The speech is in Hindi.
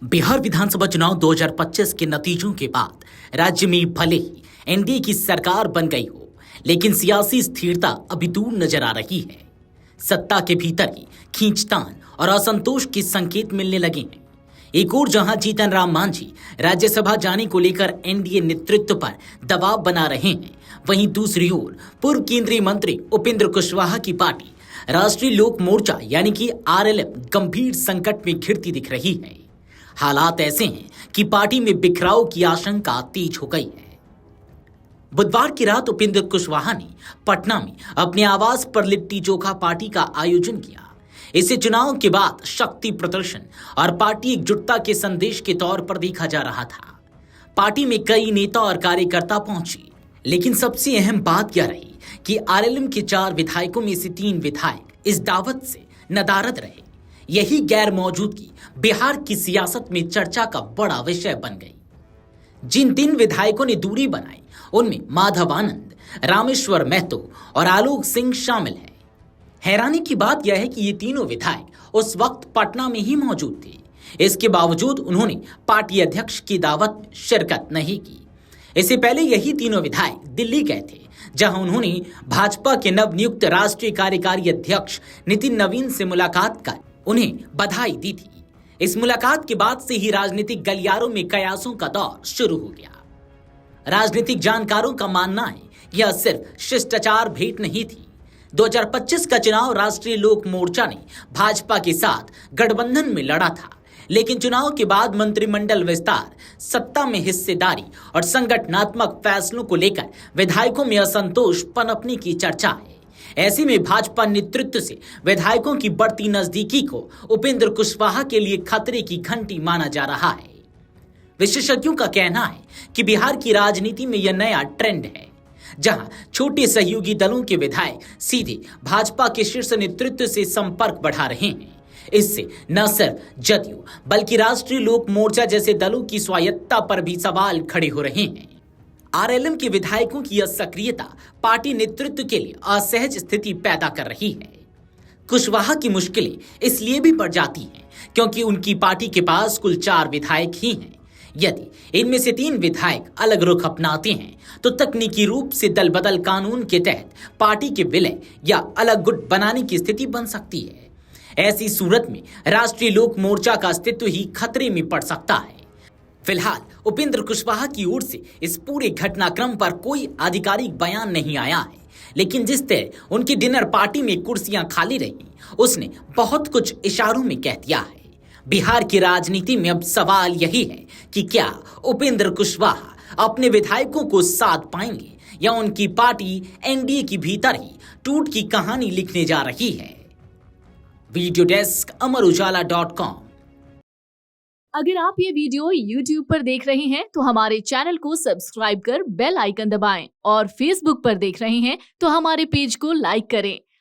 बिहार विधानसभा चुनाव 2025 के नतीजों के बाद राज्य में भले ही एनडीए की सरकार बन गई हो, लेकिन सियासी स्थिरता अभी दूर नजर आ रही है। सत्ता के भीतर ही खींचतान और असंतोष के संकेत मिलने लगे हैं। एक ओर जहां जीतन राम मांझी राज्यसभा जाने को लेकर एनडीए नेतृत्व पर दबाव बना रहे हैं, वहीं दूसरी ओर पूर्व केंद्रीय मंत्री उपेंद्र कुशवाहा की पार्टी राष्ट्रीय लोक मोर्चा यानी कि आरएलएम गंभीर संकट में घिरती दिख रही है। हालात ऐसे हैं कि पार्टी में बिखराव की आशंका तेज हो गई है। बुधवार की रात उपेंद्र कुशवाहा ने पटना में अपने आवास पर लिट्टी चोखा पार्टी का आयोजन किया। इसे चुनाव के बाद शक्ति प्रदर्शन और पार्टी एकजुटता के संदेश के तौर पर देखा जा रहा था। पार्टी में कई नेता और कार्यकर्ता पहुंचे, लेकिन सबसे अहम बात यह रही कि आरएलएम के 4 विधायकों में से 3 विधायक इस दावत से नदारद रहे। यही गैर मौजूदगी बिहार की सियासत में चर्चा का बड़ा विषय बन गई। जिन 3 विधायकों ने दूरी बनाई, उनमें माधव आनंद, रामेश्वर महतो और आलोक सिंह शामिल हैं। हैरानी की बात यह है कि ये तीनों विधायक उस वक्त पटना में ही मौजूद थे। इसके बावजूद उन्होंने पार्टी अध्यक्ष की दावत में शिरकत नहीं की। इससे पहले यही तीनों विधायक दिल्ली गए थे, जहां उन्होंने भाजपा के नवनियुक्त राष्ट्रीय कार्यकारी अध्यक्ष नितिन नवीन से मुलाकात कर उन्हें बधाई दी थी। इस मुलाकात के बाद से ही राजनीतिक गलियारों में कयासों का दौर शुरू हो गया। राजनीतिक जानकारों का मानना है यह सिर्फ शिष्टाचार भेंट नहीं थी। 2025 का चुनाव राष्ट्रीय लोक मोर्चा ने भाजपा के साथ गठबंधन में लड़ा था, लेकिन चुनाव के बाद मंत्रिमंडल विस्तार, सत्ता में हिस्सेदारी और संगठनात्मक फैसलों को लेकर विधायकों में असंतोष पनपने की चर्चा है। ऐसे में भाजपा नेतृत्व से विधायकों की बढ़ती नजदीकी को उपेंद्र कुशवाहा के लिए खतरे की घंटी माना जा रहा है। विशेषज्ञों का कहना है कि बिहार की राजनीति में यह नया ट्रेंड है, जहां छोटे सहयोगी दलों के विधायक सीधे भाजपा के शीर्ष नेतृत्व से संपर्क बढ़ा रहे हैं। इससे न सिर्फ जदयू बल्कि राष्ट्रीय लोक मोर्चा जैसे दलों की स्वायत्ता पर भी सवाल खड़े हो रहे हैं। आरएलएम के विधायकों की यह सक्रियता पार्टी नेतृत्व के लिए असहज स्थिति पैदा कर रही है। कुशवाहा की मुश्किलें इसलिए भी बढ़ जाती हैं क्योंकि उनकी पार्टी के पास कुल 4 विधायक ही हैं। यदि इनमें से 3 विधायक अलग रुख अपनाते हैं तो तकनीकी रूप से दल बदल कानून के तहत पार्टी के विलय या अलग गुट बनाने की स्थिति बन सकती है। ऐसी सूरत में राष्ट्रीय लोक मोर्चा का अस्तित्व ही खतरे में पड़ सकता है। फिलहाल उपेंद्र कुशवाहा की ओर से इस पूरे घटनाक्रम पर कोई आधिकारिक बयान नहीं आया है, लेकिन जिस तरह उनकी डिनर पार्टी में कुर्सियां खाली रही, उसने बहुत कुछ इशारों में कह दिया है। बिहार की राजनीति में अब सवाल यही है कि क्या उपेंद्र कुशवाहा अपने विधायकों को साथ पाएंगे या उनकी पार्टी एनडीए की भीतर ही टूट की कहानी लिखने जा रही है। वीडियो डेस्क अमरउजाला.com। अगर आप ये वीडियो YouTube पर देख रहे हैं तो हमारे चैनल को सब्सक्राइब कर बेल आइकन दबाएं और Facebook पर देख रहे हैं तो हमारे पेज को लाइक करें।